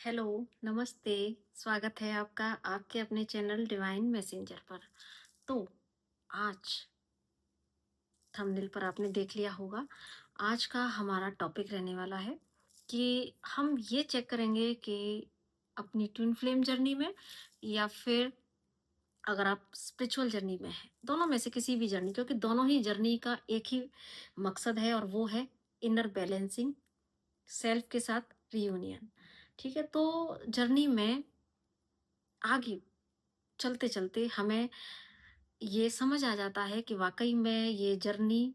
Hello, नमस्ते, स्वागत है आपका आपके अपने चैनल डिवाइन मैसेंजर पर। तो आज थंबनेल पर आपने देख लिया होगा, आज का हमारा टॉपिक रहने वाला है कि हम ये चेक करेंगे कि अपनी ट्विन फ्लेम जर्नी में या फिर अगर आप स्पिरिचुअल जर्नी में हैं, दोनों में से किसी भी जर्नी, क्योंकि दोनों ही जर्नी का एक ही मकसद है और वो है इनर बैलेंसिंग, सेल्फ के साथ रियूनियन। ठीक है? तो जर्नी में आगे चलते-चलते हमें ये समझ आ जाता है कि वाक़ई में ये जर्नी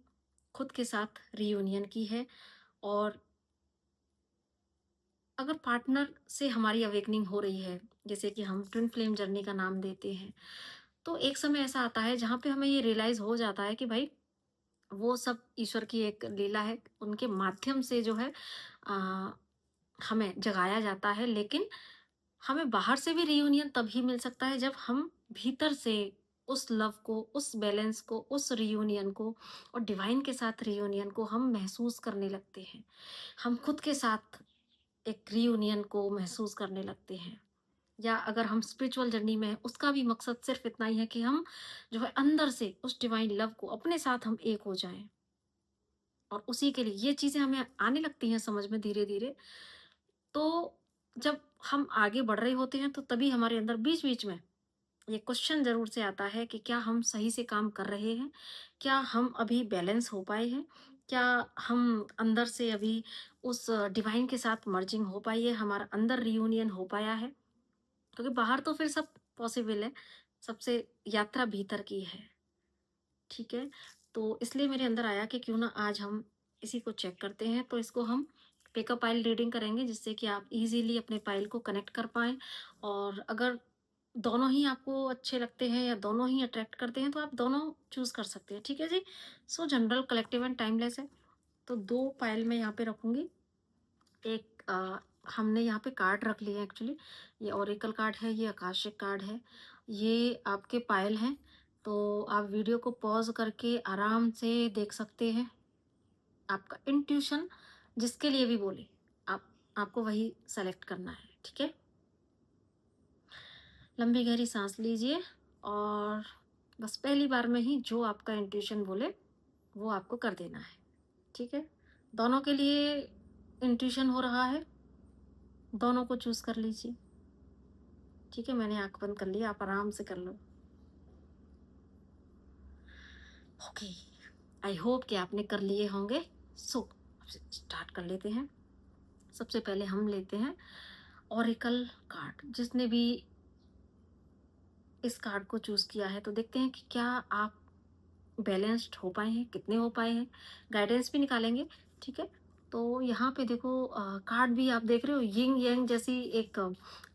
खुद के साथ रियूनियन की है। और अगर पार्टनर से हमारी अवेकनिंग हो रही है, जैसे कि हम ट्विन फ्लेम जर्नी का नाम देते हैं, तो एक समय ऐसा आता है जहाँ पे हमें ये रियलाइज़ हो जाता है कि भाई वो सब ईश्वर की एक लीला है। उनके माध्यम से जो है अ, हमें जगाया जाता है, लेकिन हमें बाहर से भी रियूनियन तभी मिल सकता है जब हम भीतर से उस लव को, उस बैलेंस को, उस रियूनियन को और डिवाइन के साथ रियूनियन को हम महसूस करने लगते हैं। हम खुद के साथ एक रियूनियन को महसूस करने लगते हैं। या अगर हम स्पिरिचुअल जर्नी में हैं, उसका भी मकसद सिर्फ इतना ही है कि हम जो है अंदर से उस डिवाइन लव को अपने साथ हम एक हो जाएँ। और उसी के लिए ये चीज़ें हमें आने लगती हैं समझ में धीरे-धीरे। तो जब हम आगे बढ़ रहे होते हैं तो तभी हमारे अंदर बीच-बीच में ये क्वेश्चन ज़रूर से आता है कि क्या हम सही से काम कर रहे हैं? क्या हम अभी बैलेंस हो पाए हैं? क्या हम अंदर से अभी उस डिवाइन के साथ मर्जिंग हो पाई है? हमारा अंदर रियूनियन हो पाया है? क्योंकि बाहर तो फिर सब पॉसिबल है, सबसे यात्रा भीतर की है, ठीक है? तो इसलिए मेरे अंदर आया कि क्यों ना आज हम इसी को चेक करते हैं। तो इसको हम पिकअप पाइल रीडिंग करेंगे जिससे कि आप इज़िली अपने पाइल को कनेक्ट कर पाएँ। और अगर दोनों ही आपको अच्छे लगते हैं या दोनों ही अट्रैक्ट करते हैं तो आप दोनों चूज़ कर सकते हैं, ठीक है जी? So general, collective and timeless है। तो 2 पाइल मैं यहाँ पे रखूँगी। एक हमने यहाँ पे कार्ड रख लिए हैं एक्चुअली। ये ओरेकल कार्ड है, ये आकाशिक कार्ड है, ये आपके पाइल हैं। तो आप वीडियो को पॉज़ करके आराम से देख सकते हैं। आपका इंट्यूशन जिसके लिए भी बोले, आप आपको वही सेलेक्ट करना है, ठीक है? लंबी गहरी साँस लीजिए और बस पहली बार में ही जो आपका इंट्यूशन बोले, वो आपको कर देना है, ठीक है? दोनों के लिए इंट्यूशन हो रहा है, दोनों को चूज़ कर लीजिए, ठीक है? मैंने आँख बंद कर ली, आप आराम से कर लो। ओके, आई होप कि आपने कर लिए होंगे। सो अब से स्टार्ट कर लेते हैं। सबसे पहले हम लेते हैं ओरेकल कार्ड। जिसने भी इस कार्ड को चूज़ किया है, तो देखते हैं कि क्या आप बैलेंस्ड हो पाए हैं, कितने हो पाए हैं। गाइडेंस भी निकालेंगे, ठीक है? तो यहाँ पे देखो कार्ड भी आप देख रहे हो यिंग yang जैसी एक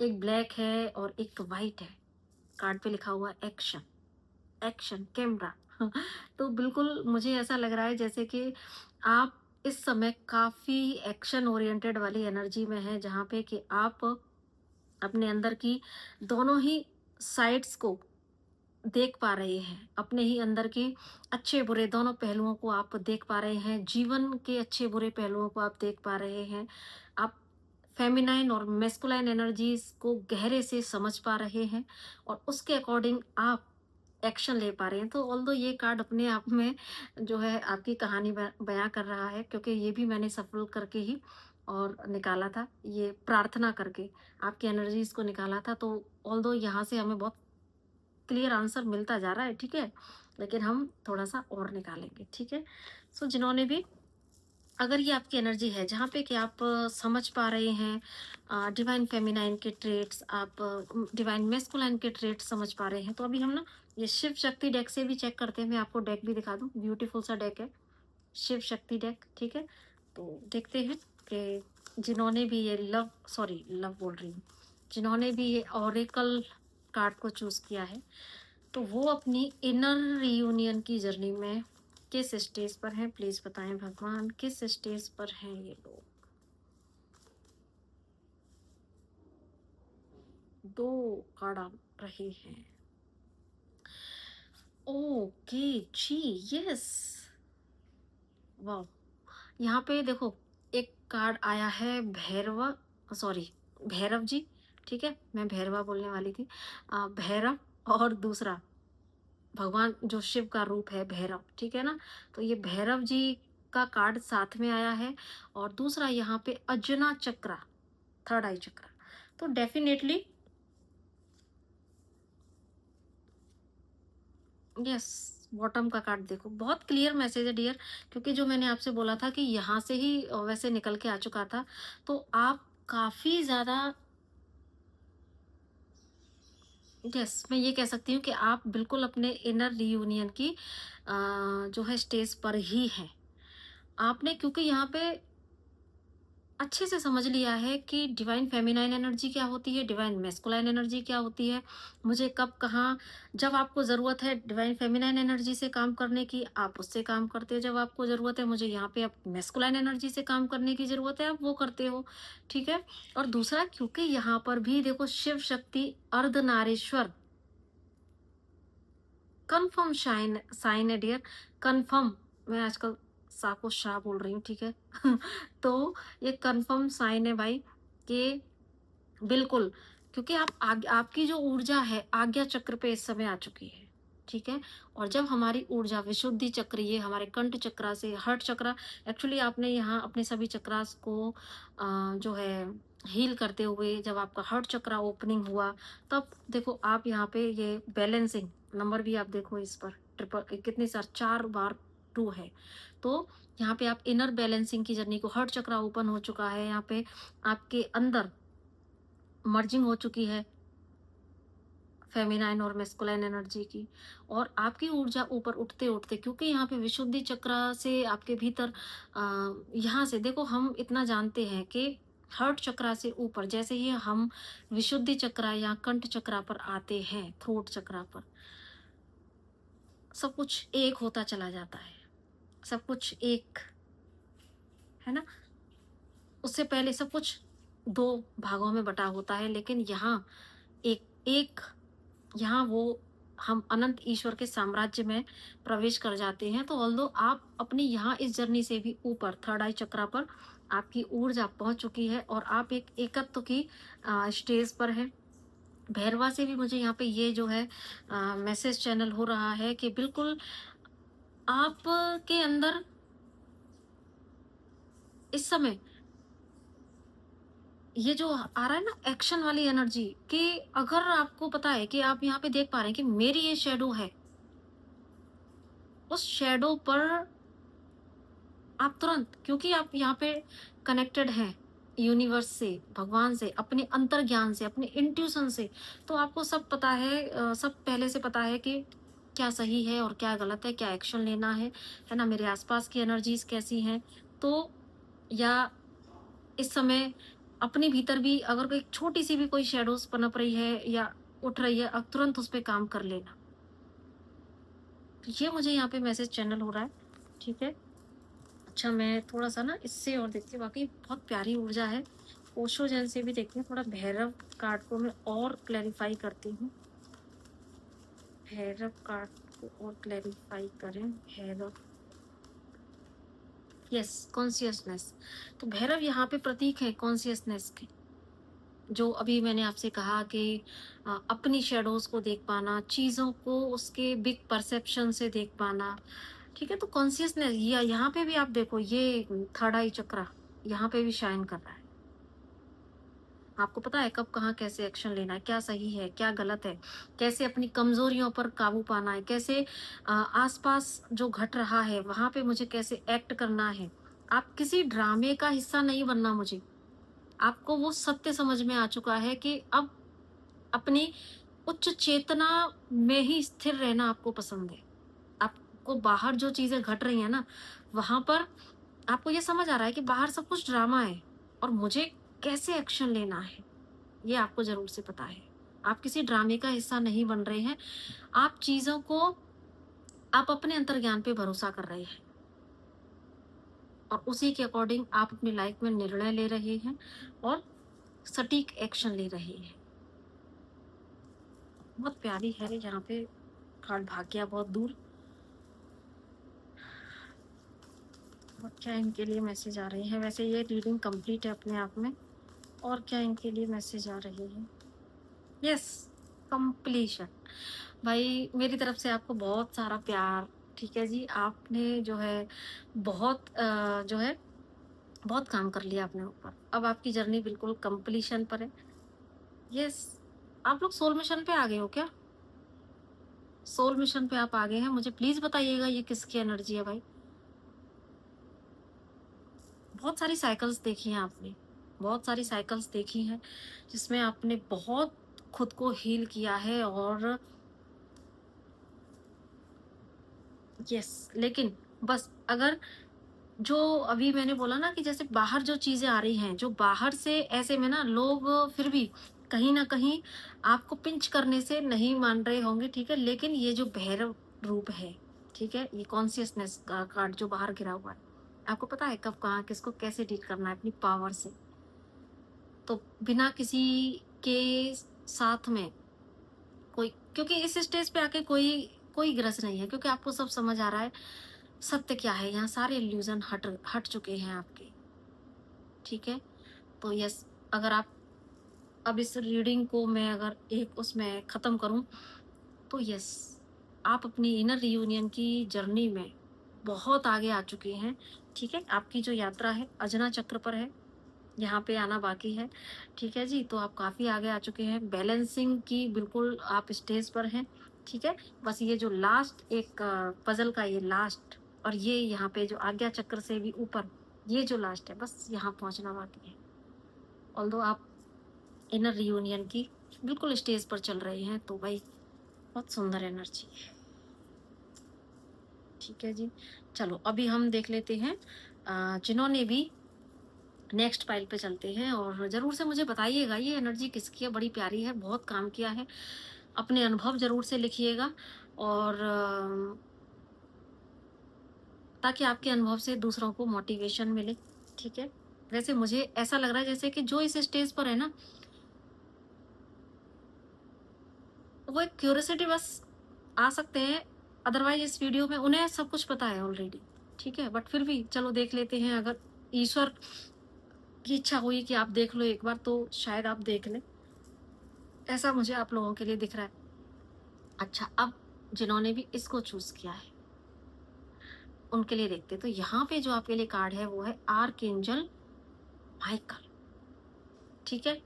एक ब्लैक है और एक वाइट है। कार्ड पे लिखा हुआ है एक्शन, एक्शन, कैमरा। तो बिल्कुल मुझे ऐसा लग रहा है जैसे कि आप इस समय काफ़ी एक्शन ओरिएंटेड वाली एनर्जी में हैं, जहाँ पे कि आप अपने अंदर की दोनों ही साइड्स को देख पा रहे हैं। अपने ही अंदर के अच्छे-बुरे दोनों पहलुओं को आप देख पा रहे हैं। जीवन के अच्छे-बुरे पहलुओं को आप देख पा रहे हैं। आप फेमिनाइन और मैस्कुलाइन एनर्जीज़ को गहरे से समझ पा रहे हैं और उसके अकॉर्डिंग आप एक्शन ले पा रहे हैं। तो ऑल्दो ये कार्ड अपने आप में जो है आपकी कहानी बयाँ कर रहा है, क्योंकि ये भी मैंने सफल करके ही और निकाला था। ये प्रार्थना करके आपकी एनर्जीज़ को निकाला था। तो ऑल्दो यहाँ से हमें बहुत क्लियर आंसर मिलता जा रहा है, ठीक है? लेकिन हम थोड़ा-सा और निकालेंगे, ठीक है? सो जिन्होंने भी, अगर ये आपकी एनर्जी है जहाँ पे कि आप समझ पा रहे हैं डिवाइन फेमिनाइन के ट्रेट्स, आप डिवाइन मैस्कुलाइन के ट्रेट्स समझ पा रहे हैं, तो अभी हम ना ये शिव शक्ति डेक से भी चेक करते हैं। मैं आपको डेक भी दिखा दूँ, ब्यूटीफुल सा डेक है, शिव शक्ति डेक, ठीक है? तो देखते हैं कि जिन्होंने भी ये लव बोल रही हूँ, जिन्होंने भी ये ऑरेकल कार्ड को चूज़ किया है, तो वो अपनी इनर रियूनियन की जर्नी में किस स्टेज पर हैं, प्लीज बताएं भगवान, किस स्टेज पर हैं ये लोग। दो कार्ड आ रहे हैं। ओके जी, यस, वाह। यहाँ पे देखो एक कार्ड आया है भैरवा, सॉरी, भैरव जी, ठीक है? मैं भैरवा बोलने वाली थी। भैरव और दूसरा भगवान जो शिव का रूप है भैरव, ठीक है ना? तो ये भैरव जी का कार्ड साथ में आया है और दूसरा यहाँ पे अजना चक्रा, थर्ड आई चक्रा। तो डेफ़िनेटली यस, बॉटम का कार्ड देखो, बहुत क्लियर मैसेज है डियर, क्योंकि जो मैंने आपसे बोला था कि यहाँ से ही वैसे निकल के आ चुका था। तो आप काफ़ी ज़्यादा, यस, मैं ये कह सकती हूँ कि आप बिल्कुल अपने इनर रियूनियन की जो है स्टेज पर ही हैं। आपने क्योंकि यहाँ पे अच्छे से समझ लिया है कि डिवाइन फेमिनाइन एनर्जी क्या होती है, डिवाइन मेस्कुलाइन एनर्जी क्या होती है, मुझे कब कहाँ, जब आपको ज़रूरत है डिवाइन फेमिनाइन एनर्जी से काम करने की, आप उससे काम करते हो, जब आपको ज़रूरत है मुझे यहाँ पे अब मेस्कुलाइन एनर्जी से काम करने की ज़रूरत है, आप वो करते हो, ठीक है? और दूसरा, क्योंकि यहाँ पर भी देखो Shiv Shakti Ardhanarishvara confirm shine sign है डियर, कन्फर्म, मैं आजकल सा को शाह बोल रही हूँ, ठीक है? तो ये कन्फर्म साइन है भाई कि बिल्कुल, क्योंकि आपकी जो ऊर्जा है आज्ञा चक्र पे इस समय आ चुकी है, ठीक है? और जब हमारी ऊर्जा विशुद्धि चक्र, ये हमारे कंठ चक्रा से हर्ट चक्रा, एक्चुअली आपने यहाँ अपने सभी चक्रास को जो है हील करते हुए जब आपका हर्ट चक्रा ओपनिंग हुआ, तब देखो आप यहाँ पे ये बैलेंसिंग नंबर भी आप देखो इस पर ट्रिपल कितनी सार 4 बार 2 है। तो यहाँ पे आप इनर बैलेंसिंग की जर्नी को, हर्ट चक्रा ओपन हो चुका है, यहाँ पे आपके अंदर मर्जिंग हो चुकी है फेमिनाइन और मेस्कुलाइन एनर्जी की, और आपकी ऊर्जा ऊपर उठते उठते, क्योंकि यहाँ पे विशुद्धि चक्र से आपके भीतर यहाँ से देखो हम इतना जानते हैं कि हर्ट चक्रा से ऊपर जैसे ही हम विशुद्धि चक्रा या कंठ चक्रा पर आते हैं, थ्रोट चक्रा पर, सब कुछ एक होता चला जाता है, सब कुछ एक, है ना? उससे पहले सब कुछ दो भागों में बटा होता है, लेकिन यहाँ एक एक यहाँ वो हम अनंत ईश्वर के साम्राज्य में प्रवेश कर जाते हैं। तो ऑल्दो आप अपनी यहाँ इस जर्नी से भी ऊपर थर्ड आई चक्रा पर आपकी ऊर्जा पहुंच चुकी है और आप एक एकत्व की स्टेज पर है। भैरवा से भी मुझे यहाँ पे ये जो है मैसेज चैनल हो रहा है कि बिल्कुल आप के अंदर इस समय ये जो आ रहा है ना एक्शन वाली एनर्जी, कि अगर आपको पता है कि आप यहाँ पे देख पा रहे हैं कि मेरी ये शेडो है, उस शेडो पर आप तुरंत, क्योंकि आप यहाँ पे कनेक्टेड हैं यूनिवर्स से, भगवान से, अपने अंतर्ज्ञान से, अपने इंट्यूशन से, तो आपको सब पता है, सब पहले से पता है कि क्या सही है और क्या गलत है, क्या एक्शन लेना है ना? मेरे आसपास की एनर्जीज कैसी हैं, तो या इस समय अपने भीतर भी अगर कोई छोटी सी भी कोई शेडोज पनप रही है या उठ रही है, अब तुरंत उस पे काम कर लेना। तो ये मुझे यहाँ पे मैसेज चैनल हो रहा है, ठीक है? अच्छा, मैं थोड़ा-सा ना इससे और देखती हूँ, वाक़ई बहुत प्यारी ऊर्जा है। ओशो जैन से भी देखती हूँ, थोड़ा भैरव कार्ड को मैं और क्लैरिफ़ाई करती हूँ। भैरव कार्ड को और क्लैरिफ़ाई करें, भैरव, यस, कॉन्शियसनेस। तो भैरव यहाँ पे प्रतीक है कॉन्शियसनेस के। जो अभी मैंने आपसे कहा कि अपनी शैडोज़ को देख पाना, चीज़ों को उसके बिग परसेप्शन से देख पाना, ठीक है? तो कॉन्शियसनेस या यहाँ पे भी आप देखो ये थर्ड आई चक्रा यहाँ पे भी शाइन कर रहा है। आपको पता है कब कहाँ कैसे एक्शन लेना है, क्या सही है, क्या गलत है, कैसे अपनी कमज़ोरियों पर काबू पाना है, कैसे आस-पास जो घट रहा है वहाँ पे मुझे कैसे एक्ट करना है। आप किसी ड्रामे का हिस्सा नहीं बनना मुझे। आपको वो सत्य समझ में आ चुका है कि अब अपनी उच्च चेतना में ही स्थिर रहना आपको पसंद है। आपको बाहर जो चीज़ें घट रही हैं ना, वहाँ पर आपको ये समझ आ रहा है कि बाहर सब कुछ ड्रामा है और मुझे कैसे एक्शन लेना है, ये आपको ज़रूर से पता है। आप किसी ड्रामे का हिस्सा नहीं बन रहे हैं। आप चीज़ों को, आप अपने अंतर्ज्ञान पे भरोसा कर रहे हैं और उसी के अकॉर्डिंग आप अपनी लाइफ में निर्णय ले रहे हैं और सटीक एक्शन ले रहे हैं। बहुत प्यारी है यहाँ पे कार्ड, भाग गया बहुत दूर। और क्या इनके लिए मैसेज आ रहे हैं? वैसे ये रीडिंग कंप्लीट है अपने आप में। और क्या इनके लिए मैसेज आ रही है? Yes, completion. भाई मेरी तरफ से आपको बहुत सारा प्यार। ठीक है जी, आपने जो है बहुत जो है बहुत काम कर लिया अपने ऊपर। अब आपकी जर्नी बिल्कुल कंप्लीशन पर है। यस, आप लोग सोल मिशन पे आ गए हो क्या? सोल मिशन पे आप आ गए हैं। मुझे प्लीज बताइएगा ये किसकी एनर्जी है भाई? बहुत सारी साइकिल्स देखी हैं आपने, बहुत सारी साइकिल्स देखी हैं जिसमें आपने बहुत खुद को हील किया है। और यस, लेकिन बस अगर जो अभी मैंने बोला ना कि जैसे बाहर जो चीजें आ रही हैं, जो बाहर से ऐसे में ना लोग फिर भी कहीं ना कहीं आपको पिंच करने से नहीं मान रहे होंगे, ठीक है, लेकिन ये जो भैरव रूप है, ठीक है, ये कॉन्शियसनेस का कार्ड जो बाहर गिरा हुआ है, आपको पता है कब कहाँ किसको कैसे डील करना है अपनी पावर से। तो बिना किसी के साथ में कोई, क्योंकि इस स्टेज पे आके कोई कोई ग्रस नहीं है, क्योंकि आपको सब समझ आ रहा है सत्य क्या है। यहाँ सारे इल्यूजन हट हट चुके हैं आपके, ठीक है। तो यस, अगर आप अब इस रीडिंग को मैं अगर एक उसमें खत्म करूं, तो यस, आप अपनी इनर रियूनियन की जर्नी में बहुत आगे आ चुके हैं। ठीक है, आपकी जो यात्रा है अजना चक्र पर है, यहाँ पे आना बाकी है। ठीक है जी, तो आप काफ़ी आगे आ चुके हैं। बैलेंसिंग की बिल्कुल आप स्टेज पर हैं। ठीक है, बस ये जो लास्ट एक पज़ल का ये लास्ट, और ये यहाँ पे जो आज्ञा चक्र से भी ऊपर, ये जो लास्ट है, बस यहाँ पहुँचना बाकी है। ऑल्दो आप इनर रियूनियन की बिल्कुल स्टेज पर चल रहे हैं, तो भाई बहुत सुंदर एनर्जी है। ठीक है जी, चलो अभी हम देख लेते हैं जिन्होंने भी नेक्स्ट फाइल पे चलते हैं। और ज़रूर से मुझे बताइएगा ये एनर्जी किसकी है, बड़ी प्यारी है, बहुत काम किया है। अपने अनुभव ज़रूर से लिखिएगा, और ताकि आपके अनुभव से दूसरों को मोटिवेशन मिले। ठीक है, वैसे मुझे ऐसा लग रहा है जैसे कि जो इस स्टेज पर है ना, वो एक क्यूरियोसिटी बस आ सकते हैं, अदरवाइज इस वीडियो में उन्हें सब कुछ पता है ऑलरेडी। ठीक है, बट फिर भी चलो देख लेते हैं। अगर ईश्वर की इच्छा हुई कि आप देख लो एक बार, तो शायद आप देख लें, ऐसा मुझे आप लोगों के लिए दिख रहा है। अच्छा, अब जिन्होंने भी इसको चूज किया है उनके लिए देखते हैं। तो यहाँ पे जो आपके लिए कार्ड है वो है आर्कएंजल माइकल। ठीक है,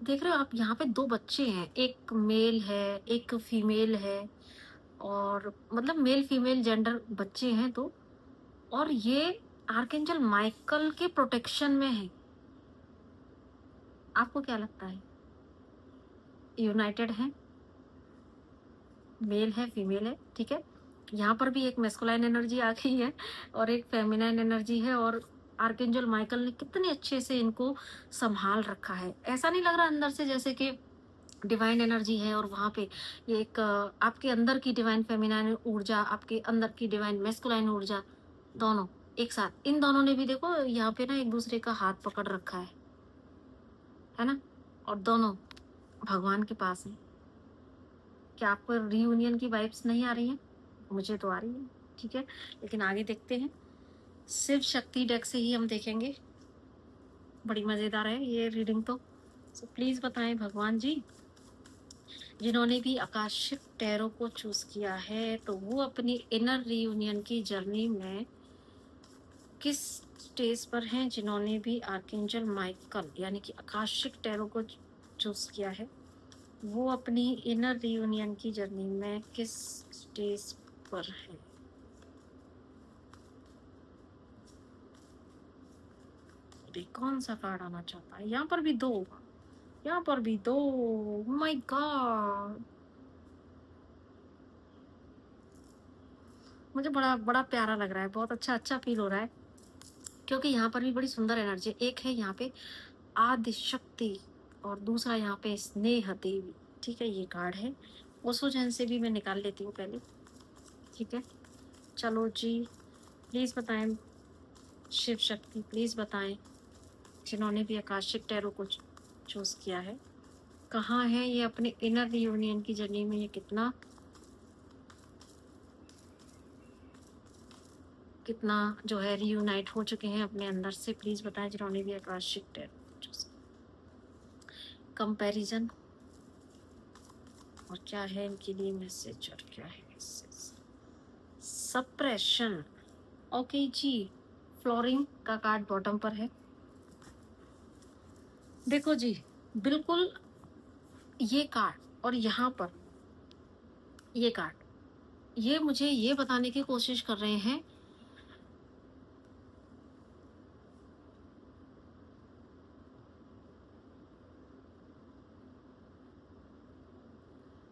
देख रहे हो आप, यहाँ पे दो बच्चे हैं, एक मेल है एक फीमेल है, और मतलब मेल फीमेल जेंडर बच्चे हैं दो। और ये आर्कएंजल माइकल के प्रोटेक्शन में है। आपको क्या लगता है? यूनाइटेड है, मेल है फीमेल है, ठीक है। यहाँ पर भी एक मेस्कुलाइन एनर्जी आ गई है और एक फेमिनाइन एनर्जी है। और आर्कएंजल माइकल ने कितने अच्छे से इनको संभाल रखा है। ऐसा नहीं लग रहा अंदर से जैसे कि डिवाइन एनर्जी है और वहां पे ये एक आपके अंदर की डिवाइन फेमिनाइन ऊर्जा, आपके अंदर की डिवाइन मेस्कुलाइन ऊर्जा, दोनों एक साथ। इन दोनों ने भी देखो यहाँ पे ना एक दूसरे का हाथ पकड़ रखा है ना, और दोनों भगवान के पास है। क्या आपको रीयूनियन की वाइब्स नहीं आ रही हैं? मुझे तो आ रही है। ठीक है, लेकिन आगे देखते हैं। शिव शक्ति डेक से ही हम देखेंगे। बड़ी मजेदार है ये रीडिंग तो। सो प्लीज बताएं भगवान जी, जिन्होंने भी आकाशिक टैरो को चूज किया है, तो वो अपनी इनर रीयूनियन की जर्नी में किस स्टेज पर हैं। जिन्होंने भी आर्कएंजल माइकल यानी कि आकाशिक टैरो को चूज किया है, वो अपनी इनर रियूनियन की जर्नी में किस स्टेज पर है। अभी कौन सा कार्ड आना चाहता है? यहाँ पर भी दो, यहाँ पर भी दो। माय गॉड, मुझे बड़ा बड़ा प्यारा लग रहा है, बहुत अच्छा अच्छा फील हो रहा है, क्योंकि यहाँ पर भी बड़ी सुंदर एनर्जी। एक है यहाँ पे आदि शक्ति, और दूसरा यहाँ पे स्नेह देवी। ठीक है, ये कार्ड है। ओसो जैन से भी मैं निकाल लेती हूँ पहले। ठीक है, चलो जी, प्लीज बताएं शिव शक्ति, प्लीज बताएं जिन्होंने भी आकाशिक टैरो को चूज किया है, कहाँ है ये अपने इनर रियूनियन की जर्नी में, ये कितना कितना जो है रियूनाइट हो चुके हैं अपने अंदर से, प्लीज बताएं जिन्होंने भी आकाशिक टैरो। कंपैरिजन, और क्या है इनके लिए मैसेज, और क्या है मैसेज। सप्रेशन, ओके जी। फ्लोरिंग का कार्ड बॉटम पर है। देखो जी, बिल्कुल ये कार्ड और यहाँ पर ये कार्ड, ये मुझे ये बताने की कोशिश कर रहे हैं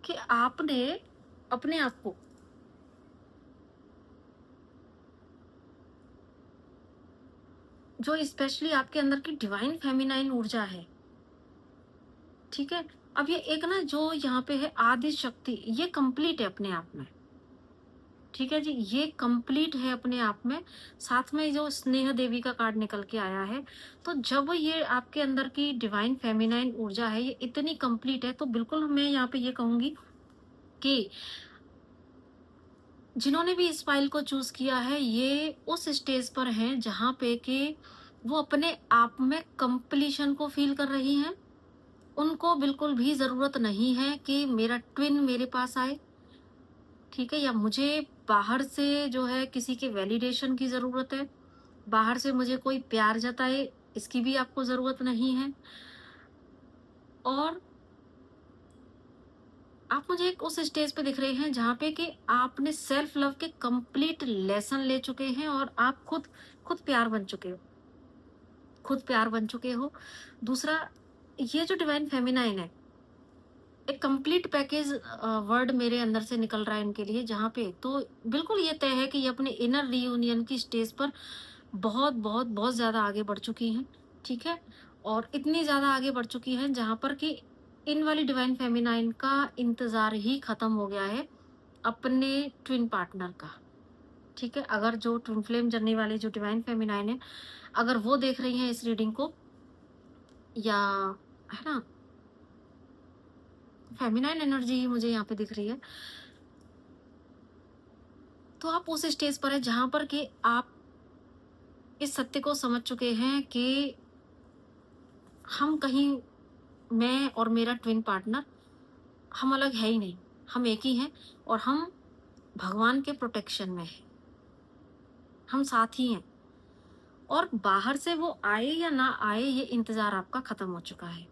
कि आपने अपने आप को जो स्पेशली आपके अंदर की डिवाइन फेमिनाइन ऊर्जा है, ठीक है। अब ये एक ना जो यहाँ पे है आदि शक्ति, ये कंप्लीट है अपने आप में, ठीक है जी, ये कंप्लीट है अपने आप में। साथ में जो स्नेह देवी का कार्ड निकल के आया है, तो जब ये आपके अंदर की डिवाइन फेमिनाइन ऊर्जा है ये इतनी कंप्लीट है, तो बिल्कुल मैं यहाँ पे ये कहूंगी कि जिन्होंने भी इस फाइल को चूज किया है ये उस स्टेज पर हैं जहां पे कि वो अपने आप में कंप्लीशन को फील कर रही हैं। उनको बिल्कुल भी जरूरत नहीं है कि मेरा ट्विन मेरे पास आए, ठीक है, या मुझे बाहर से जो है किसी के वैलिडेशन की जरूरत है, बाहर से मुझे कोई प्यार जताए, इसकी भी आपको जरूरत नहीं है। और आप मुझे एक उस स्टेज पे दिख रहे हैं जहाँ पे कि आपने सेल्फ लव के कंप्लीट लेसन ले चुके हैं और आप खुद खुद प्यार बन चुके हो, खुद प्यार बन चुके हो। दूसरा, ये जो डिवाइन फेमिनाइन है, एक कंप्लीट पैकेज वर्ड मेरे अंदर से निकल रहा है इनके लिए, जहाँ पे तो बिल्कुल ये तय है कि ये अपने इनर रियूनियन की स्टेज पर बहुत बहुत बहुत ज्यादा आगे बढ़ चुकी हैं, ठीक है। और इतनी ज्यादा आगे बढ़ चुकी हैं जहां पर कि इन वाली डिवाइन फेमिनाइन का इंतजार ही खत्म हो गया है अपने ट्विन पार्टनर का, ठीक है। अगर जो ट्विन फ्लेम जर्नी वाली जो डिवाइन फेमिनाइन है, अगर वो देख रही हैं इस रीडिंग को, या है ना, फेमिनाइन एनर्जी ही मुझे यहाँ पे दिख रही है, तो आप उस स्टेज पर है जहां पर कि आप इस सत्य को समझ चुके हैं कि हम कहीं, मैं और मेरा ट्विन पार्टनर, हम अलग है ही नहीं, हम एक ही हैं और हम भगवान के प्रोटेक्शन में हैं, हम साथ ही हैं। और बाहर से वो आए या ना आए ये इंतजार आपका खत्म हो चुका है,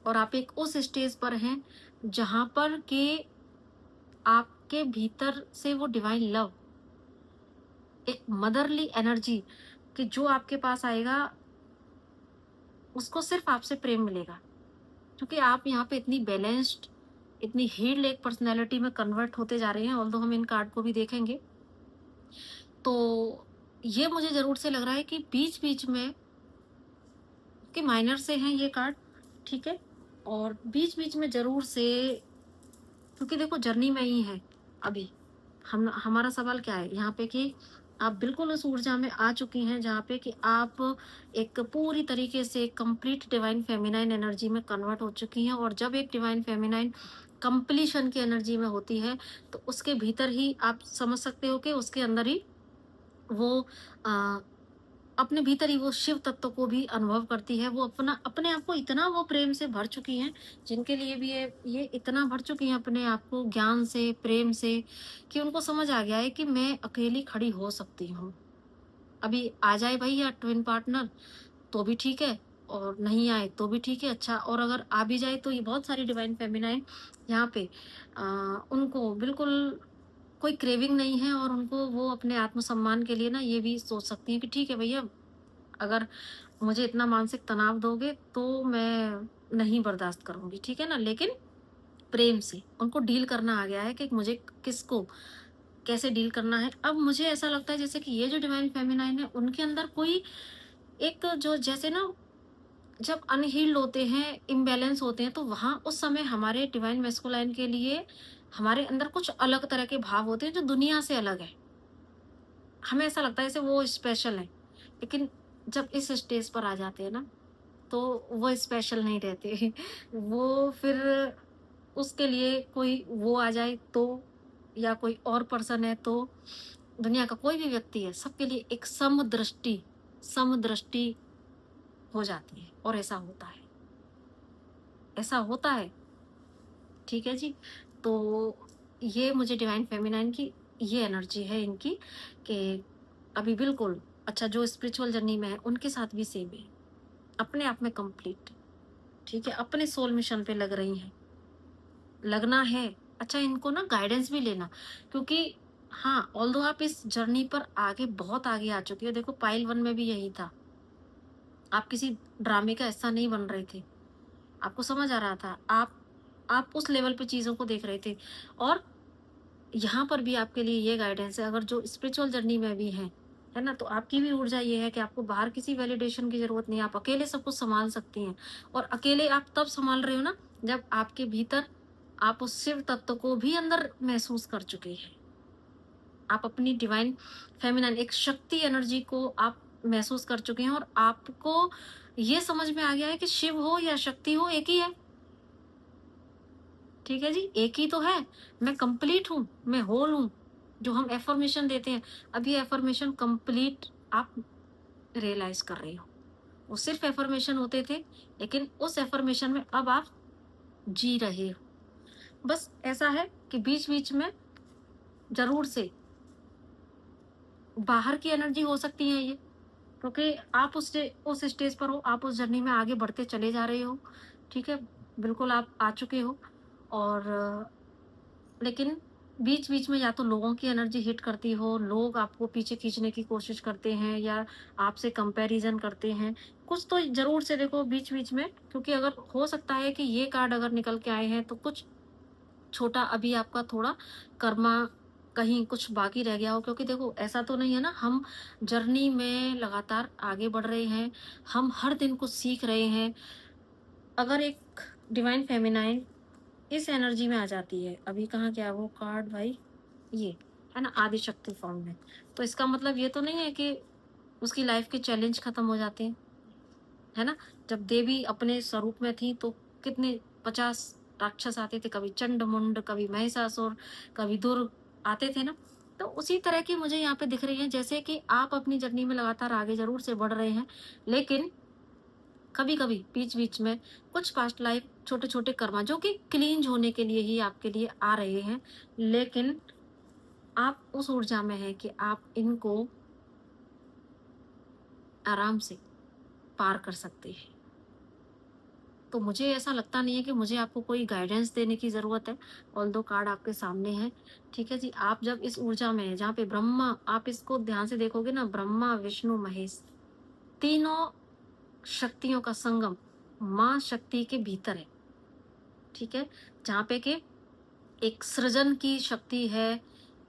और आप एक उस स्टेज पर हैं जहां पर कि आपके भीतर से वो डिवाइन लव, एक मदरली एनर्जी, कि जो आपके पास आएगा उसको सिर्फ आपसे प्रेम मिलेगा, क्योंकि आप यहाँ पे इतनी बैलेंस्ड, इतनी हील्ड एक पर्सनैलिटी में कन्वर्ट होते जा रहे हैं। ऑल्दो हम इन कार्ड को भी देखेंगे, तो ये मुझे जरूर से लग रहा है कि बीच बीच में कि माइनर से हैं ये कार्ड, ठीक है, और बीच बीच में जरूर से, क्योंकि देखो जर्नी में ही है अभी, हम हमारा सवाल क्या है यहाँ पे कि आप बिल्कुल उस ऊर्जा में आ चुकी हैं जहाँ पे कि आप एक पूरी तरीके से कंप्लीट डिवाइन फेमिनाइन एनर्जी में कन्वर्ट हो चुकी हैं। और जब एक डिवाइन फेमिनाइन कंप्लीशन की एनर्जी में होती है, तो उसके भीतर ही आप समझ सकते हो कि उसके अंदर ही वो आ, अपने भीतर ही वो शिव तत्व को भी अनुभव करती है। वो अपना अपने आप को इतना वो प्रेम से भर चुकी हैं, जिनके लिए भी ये इतना भर चुकी हैं अपने आप को ज्ञान से, प्रेम से, कि उनको समझ आ गया है कि मैं अकेली खड़ी हो सकती हूँ। अभी आ जाए भाई या ट्विन पार्टनर तो भी ठीक है, और नहीं आए तो भी ठीक है, अच्छा, और अगर आ भी जाए तो ये बहुत सारी डिवाइन फेमिनाइन यहाँ पे उनको बिल्कुल कोई क्रेविंग नहीं है, और उनको वो अपने आत्मसम्मान के लिए ना ये भी सोच सकती हैं कि ठीक है भैया, अगर मुझे इतना मानसिक तनाव दोगे तो मैं नहीं बर्दाश्त करूंगी, ठीक है ना। लेकिन प्रेम से उनको डील करना आ गया है कि मुझे किसको कैसे डील करना है। अब मुझे ऐसा लगता है जैसे कि ये जो डिवाइन फेमिनाइन है उनके अंदर कोई एक जो जैसे ना, जब अनहील्ड होते हैं, इम्बैलेंस होते हैं, तो वहां उस समय हमारे डिवाइन मेस्कुलाइन के लिए हमारे अंदर कुछ अलग तरह के भाव होते हैं जो दुनिया से अलग है। हमें ऐसा लगता है जैसे वो स्पेशल है, लेकिन जब इस स्टेज पर आ जाते हैं ना, तो वो स्पेशल नहीं रहते। वो फिर उसके लिए कोई वो आ जाए तो, या कोई और पर्सन है तो दुनिया का कोई भी व्यक्ति है, सबके लिए एक समदृष्टि हो जाती है और ऐसा होता है, ठीक है जी। तो ये मुझे डिवाइन फेमिनाइन की ये एनर्जी है इनकी, कि अभी बिल्कुल अच्छा जो स्पिरिचुअल जर्नी में है उनके साथ भी सेम है, अपने आप में कंप्लीट, ठीक है, अपने सोल मिशन पे लग रही हैं, लगना है। अच्छा इनको ना गाइडेंस भी लेना, क्योंकि हाँ, ऑल्दो आप इस जर्नी पर आगे बहुत आगे आ चुकी हो, देखो पाइल 1 में भी यही था। आप किसी ड्रामे का हिस्सा नहीं बन रहे थे। आपको समझ आ रहा था। आप उस लेवल पे चीज़ों को देख रहे थे, और यहाँ पर भी आपके लिए ये गाइडेंस है, अगर जो स्पिरिचुअल जर्नी में भी हैं, है ना? तो आपकी भी ऊर्जा ये है कि आपको बाहर किसी वैलिडेशन की ज़रूरत नहीं है, आप अकेले सब कुछ सँभाल सकती हैं। और अकेले आप तब सँभाल रहे हो ना, जब आपके भीतर आप उस शिव तत्व को भी अंदर महसूस कर चुके हैं। आप अपनी डिवाइन फेमिनिन एक शक्ति एनर्जी को आप महसूस कर चुके हैं, और आपको ये समझ में आ गया है कि शिव हो या शक्ति हो, एक ही है। ठीक है जी, एक ही तो है। मैं कंप्लीट हूँ, मैं होल हूँ। जो हम अफ़र्मेशन देते हैं, अब ये अफ़र्मेशन कंप्लीट आप रियलाइज़ कर रहे हो। वो सिर्फ़ अफ़र्मेशन होते थे, लेकिन उस अफ़र्मेशन में अब आप जी रहे हो। बस ऐसा है कि बीच-बीच में ज़रूर से बाहर की एनर्जी हो सकती है ये, क्योंकि आप उस स्टेज पर हो, आप उस जर्नी में आगे बढ़ते चले जा रहे हो, ठीक है? बिल्कुल आप आ चुके हो, और लेकिन बीच-बीच में या तो लोगों की एनर्जी हिट करती हो, लोग आपको पीछे खींचने की कोशिश करते हैं या आपसे कंपैरिज़न करते हैं। कुछ तो ज़रूर से देखो बीच-बीच में, क्योंकि अगर हो सकता है कि ये कार्ड अगर निकल के आए हैं तो कुछ छोटा अभी आपका थोड़ा कर्मा कहीं कुछ बाकी रह गया हो, क्योंकि देखो ऐसा तो नहीं है ना, हम जर्नी में लगातार आगे बढ़ रहे हैं, हम हर दिन कुछ सीख रहे हैं। अगर एक डिवाइन फेमिनाइन इस एनर्जी में आ जाती है, अभी कहाँ गया वो कार्ड भाई, ये है ना आदिशक्ति फॉर्म में, तो इसका मतलब ये तो नहीं है कि उसकी लाइफ के चैलेंज खत्म हो जाते हैं, है ना? जब देवी अपने स्वरूप में थी तो कितने 50 राक्षस आते थे, कभी चंड-मुंड, कभी महिषासुर, कभी दुर्ग आते थे ना? तो उसी तरह की मुझे यहाँ पे दिख रही है, जैसे कि आप अपनी जर्नी में लगातार आगे ज़रूर से बढ़ रहे हैं, लेकिन कभी-कभी बीच-बीच में कुछ पास्ट लाइफ छोटे-छोटे कर्मा जो कि क्लींज होने के लिए ही आपके लिए आ रहे हैं, लेकिन आप उस ऊर्जा में हैं कि आप इनको आराम से पार कर सकते हैं। तो मुझे ऐसा लगता नहीं है कि मुझे आपको कोई गाइडेंस देने की ज़रूरत है, ऑल्दो कार्ड आपके सामने है, ठीक है जी। आप जब इस ऊर्जा में हैं, जहाँ पे ब्रह्मा, आप इसको ध्यान से देखोगे ना, ब्रह्मा, विष्णु, महेश, तीनों शक्तियों का संगम माँ शक्ति के भीतर है, ठीक है? जहाँ पे कि एक सृजन की शक्ति है,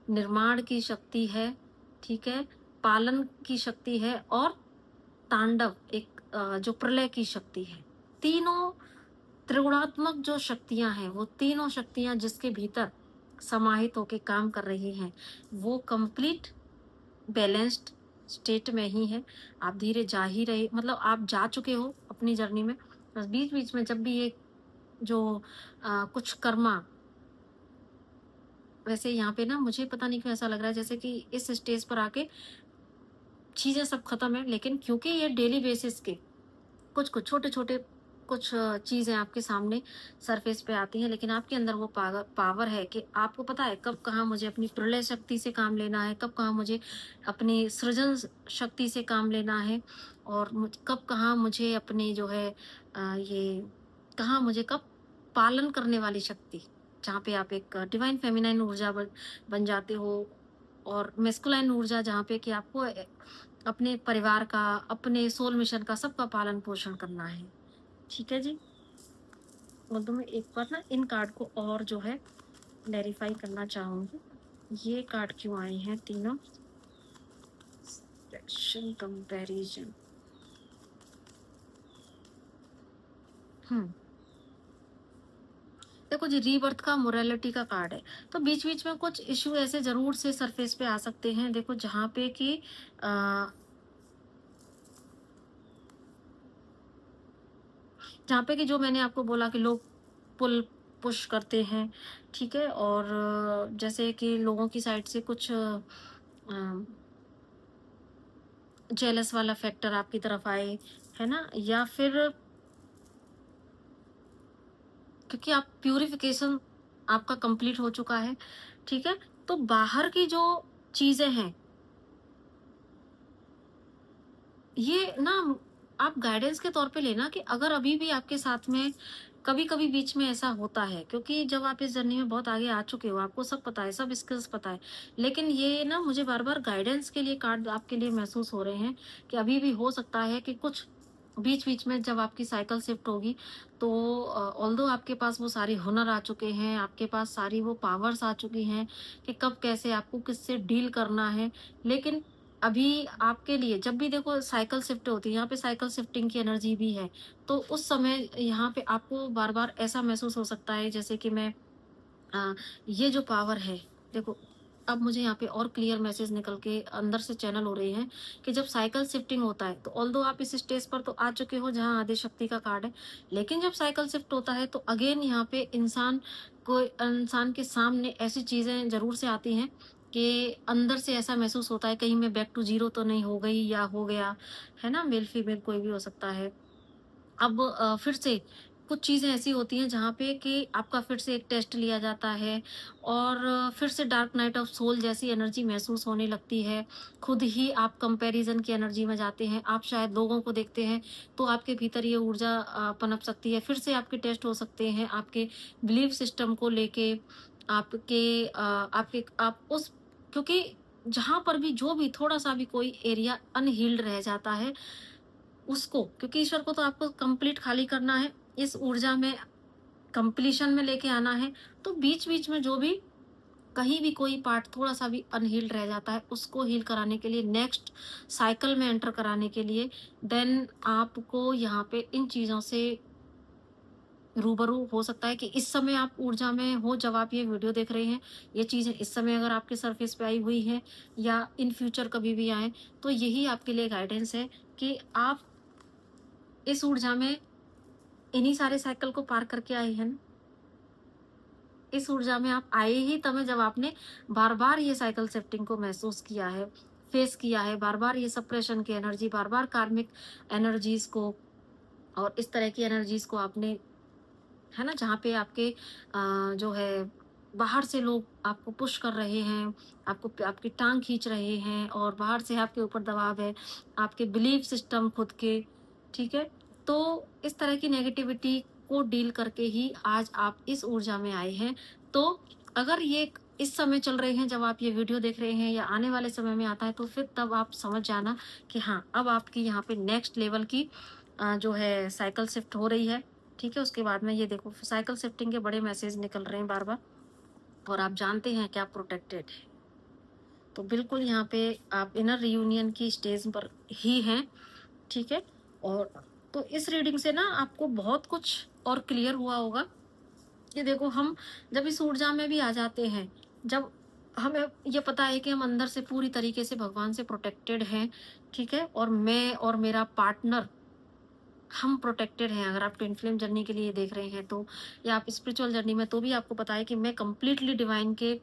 निर्माण की शक्ति है, ठीक है? पालन की शक्ति है, और तांडव एक जो प्रलय की शक्ति है। तीनों त्रिगुणात्मक जो शक्तियाँ हैं, वो तीनों शक्तियाँ जिसके भीतर समाहित होके काम कर रही हैं, वो कंप्लीट बैलेंस्ड स्टेट में ही है। आप धीरे जा ही रहे, मतलब आप जा चुके हो अपनी जर्नी में। बस बीच-बीच में जब भी ये जो कुछ कर्मा, वैसे यहाँ पे ना मुझे पता नहीं क्यों ऐसा लग रहा है जैसे कि इस स्टेज पर आके चीज़ें सब खत्म है, लेकिन क्योंकि ये डेली बेसिस के कुछ-कुछ छोटे-छोटे कुछ चीज़ें आपके सामने सरफेस पे आती हैं, लेकिन आपके अंदर वो पावर है कि आपको पता है कब कहाँ मुझे अपनी प्रलय शक्ति से काम लेना है, कब कहाँ मुझे अपनी सृजन शक्ति से काम लेना है, और कब कहाँ मुझे अपनी जो है ये कहाँ मुझे कब पालन करने वाली शक्ति, जहाँ पे आप एक डिवाइन फेमिनाइन ऊर्जा बन जाते हो, और मेस्कुलाइन ऊर्जा जहाँ पे कि आपको अपने परिवार का, अपने सोल मिशन का, सबका पालन-पोषण करना है। ठीक है जी? और तो मैं एक बार ना इन कार्ड को और जो है क्लैरिफ़ाई करना चाहूँगी। ये कार्ड क्यों आए हैं तीनों? Special comparison. हुँ। देखो जी, रीबर्थ का मोरालिटी का कार्ड है। तो बीच-बीच में कुछ इश्यू ऐसे ज़रूर से सरफ़ेस पे आ सकते हैं। देखो जहाँ पे कि अ जहाँ पे कि जो मैंने आपको बोला कि लोग पुल पुश करते हैं, ठीक है? और जैसे कि लोगों की साइड से कुछ जेलस वाला फैक्टर आपकी तरफ आए, है ना? या फिर क्योंकि आप प्यूरिफिकेशन आपका कंप्लीट हो चुका है, ठीक है? तो बाहर की जो चीज़ें हैं, ये ना आप गाइडेंस के तौर पे लेना कि अगर अभी भी आपके साथ में कभी-कभी बीच में ऐसा होता है, क्योंकि जब आप इस जर्नी में बहुत आगे आ चुके हो, आपको सब पता है, सब स्किल्स पता है। लेकिन ये ना मुझे बार-बार गाइडेंस के लिए कार्ड आपके लिए महसूस हो रहे हैं कि अभी भी हो सकता है कि कुछ बीच-बीच में जब आपकी साइकिल शिफ्ट होगी, तो ऑल्दो आपके पास वो सारे हुनर आ चुके हैं, आपके पास सारी वो पावर्स आ चुकी हैं कि कब कैसे आपको किससे डील करना है। लेकिन अभी आपके लिए जब भी देखो साइकिल शिफ्ट होती है, यहाँ पे साइकिल शिफ्टिंग की एनर्जी भी है। तो उस समय यहाँ पे आपको बार-बार ऐसा महसूस हो सकता है जैसे कि ये जो पावर है, देखो अब मुझे यहाँ पे और क्लियर मैसेज निकल के अंदर से चैनल हो रहे हैं कि जब साइकिल शिफ्टिंग होता है, तो ऑल्दो आप इस स्टेज पर तो आ चुके हो जहाँ आदि शक्ति का कार्ड है। लेकिन जब साइकिल शिफ्ट होता है तो अगेन यहाँ पे इंसान के सामने ऐसी चीज़ें ज़रूर से आती हैं कि अंदर से ऐसा महसूस होता है कहीं मैं बैक टू ज़ीरो तो नहीं हो गई या हो गया, है ना? मेल-फीमेल कोई भी हो सकता है। अब फिर से कुछ चीज़ें ऐसी होती हैं जहाँ पे कि आपका फिर से एक टेस्ट लिया जाता है और फिर से डार्क नाइट ऑफ सोल जैसी एनर्जी महसूस होने लगती है। खुद ही आप कंपैरिज़न की एनर्जी में जाते हैं। आप शायद लोगों को देखते हैं तो आपके भीतर ये ऊर्जा पनप सकती है। फिर से आपके टेस्ट हो सकते हैं आपके बिलीफ सिस्टम को लेके, आप उस क्योंकि जहाँ पर भी जो भी थोड़ा-सा भी कोई एरिया अनहील्ड रह जाता है उसको, क्योंकि ईश्वर को तो आपको कंप्लीट खाली करना है, इस ऊर्जा में कंप्लीशन में लेके आना है, तो बीच-बीच में जो भी कहीं भी कोई पार्ट थोड़ा-सा भी अनहील्ड रह जाता है, उसको हील कराने के लिए नेक्स्ट साइकिल में एंटर कराने के लिए देन आपको यहाँ पे इन चीज़ों से रूबरू हो सकता है कि इस समय आप ऊर्जा में हो जब आप ये वीडियो देख रहे हैं, ये चीज़ें इस समय अगर आपके सरफेस पे आई हुई हैं या इन फ्यूचर कभी भी आएँ, तो यही आपके लिए गाइडेंस है कि आप इस ऊर्जा में इन्हीं सारे साइकिल को पार करके आए हैं ना। इस ऊर्जा में आप आए ही तब हैं जब आपने बार-बार ये साइकिल शिफ्टिंग को महसूस किया है, फेस किया है, बार-बार ये सप्रेशन की एनर्जी, बार-बार कार्मिक एनर्जीज़ को और इस तरह की एनर्जीज़ को आपने, है ना? जहाँ पे आपके जो है बाहर से लोग आपको पुश कर रहे हैं, आपकी टाँग खींच रहे हैं और बाहर से आपके ऊपर दबाव है, आपके बिलीफ सिस्टम खुद के, ठीक है? तो इस तरह की नेगेटिविटी को डील करके ही आज आप इस ऊर्जा में आए हैं। तो अगर ये इस समय चल रहे हैं जब आप ये वीडियो देख रहे हैं या आने वाले समय में आता है तो फिर तब आप समझ जाना कि हाँ, अब आपकी यहाँ पे नेक्स्ट लेवल की जो है साइकिल शिफ्ट हो रही है। ठीक है, उसके बाद में ये देखो साइकिल शिफ्टिंग के बड़े मैसेज निकल रहे हैं बार-बार और आप जानते हैं कि आप प्रोटेक्टेड हैं। तो बिल्कुल यहाँ पे आप इनर रियूनियन की स्टेज पर ही हैं, ठीक है? और तो इस रीडिंग से ना आपको बहुत कुछ और क्लियर हुआ होगा कि देखो हम जब इस ऊर्जा में भी आ जाते हैं, जब हमें ये पता है कि हम अंदर से पूरी तरीके से भगवान से प्रोटेक्टेड हैं, ठीक है? और मैं और मेरा पार्टनर हम प्रोटेक्टेड हैं। अगर आप ट्विन फ्लेम जर्नी के लिए देख रहे हैं तो या आप स्पिरिचुअल जर्नी में तो भी आपको पता है कि मैं कंप्लीटली डिवाइन के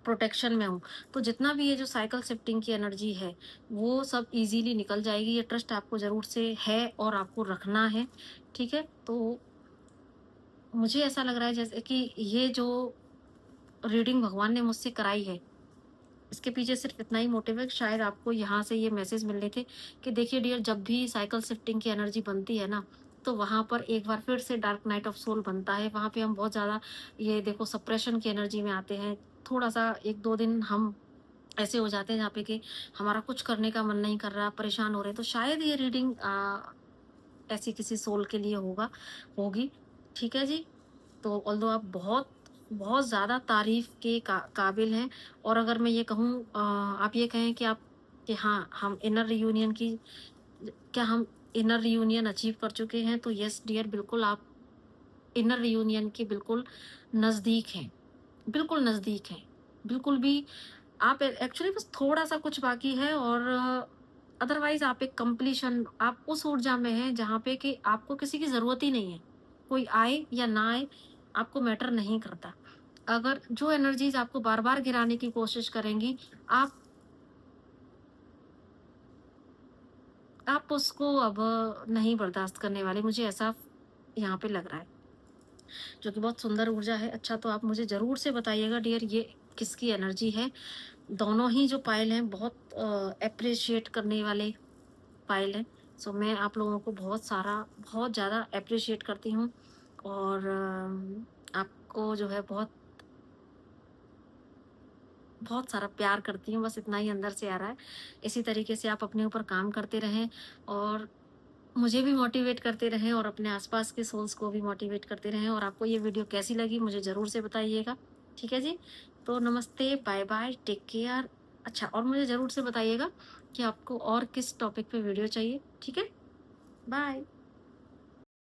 प्रोटेक्शन में हूँ। तो जितना भी ये जो साइकिल शिफ्टिंग की एनर्जी है, वो सब ईज़िली निकल जाएगी। ये ट्रस्ट आपको ज़रूर से है और आपको रखना है, ठीक है? तो मुझे ऐसा लग रहा है जैसे कि ये जो रीडिंग भगवान ने मुझसे कराई है, इसके पीछे सिर्फ़ इतना ही मोटिव है कि शायद आपको यहाँ से ये मैसेज मिलने थे कि देखिए डियर जब भी साइकिल शिफ्टिंग की एनर्जी बनती है ना, तो वहाँ पर एक बार फिर से डार्क नाइट ऑफ सोल बनता है। वहाँ पे हम बहुत ज़्यादा ये देखो सप्रेशन की एनर्जी में आते हैं। थोड़ा-सा 1-2 दिन हम ऐसे हो जाते हैं जहाँ पे कि हमारा कुछ करने का मन नहीं कर रहा, परेशान हो रहे हैं। तो शायद ये रीडिंग ऐसी किसी सोल के लिए होगी। ठीक है जी? तो ऑल्दो आप बहुत बहुत ज़्यादा तारीफ़ के काबिल हैं और अगर मैं ये कहूँ आप ये कहें कि हाँ, क्या हम इनर रियूनियन अचीव कर चुके हैं? तो येस डियर बिल्कुल आप इनर रियूनियन के बिल्कुल नज़दीक हैं, बिल्कुल नज़दीक हैं। बिल्कुल भी आप एक्चुअली बस थोड़ा-सा कुछ बाकी है और अदरवाइज़ आप एक कंप्लीशन आप उस ऊर्जा में हैं जहाँ पे कि आपको किसी की ज़रूरत ही नहीं है। कोई आए या ना आए, आपको मैटर नहीं करता। अगर जो एनर्जीज़ आपको बार-बार गिराने की कोशिश करेंगी, आप आप उसको अब नहीं बर्दाश्त करने वाले, मुझे ऐसा यहाँ पे लग रहा है, जो कि बहुत सुंदर ऊर्जा है। अच्छा, तो आप मुझे ज़रूर से बताइएगा डियर, ये किसकी एनर्जी है? दोनों ही जो पाइल हैं बहुत एप्रिशिएट करने वाले पाइल हैं। सो मैं आप लोगों को बहुत ज़्यादा एप्रिशिएट करती हूँ, और आपको जो है बहुत बहुत सारा प्यार करती हूँ, बस इतना ही अंदर से आ रहा है। इसी तरीके से आप अपने ऊपर काम करते रहें, और मुझे भी मोटिवेट करते रहें, और अपने आसपास के सोल्स को भी मोटिवेट करते रहें। और आपको ये वीडियो कैसी लगी मुझे ज़रूर से बताइएगा। ठीक है जी? तो नमस्ते, बाय-बाय, टेक केयर। अच्छा, और मुझे ज़रूर से बताइएगा कि आपको और किस टॉपिक पे वीडियो चाहिए, ठीक है? बाय।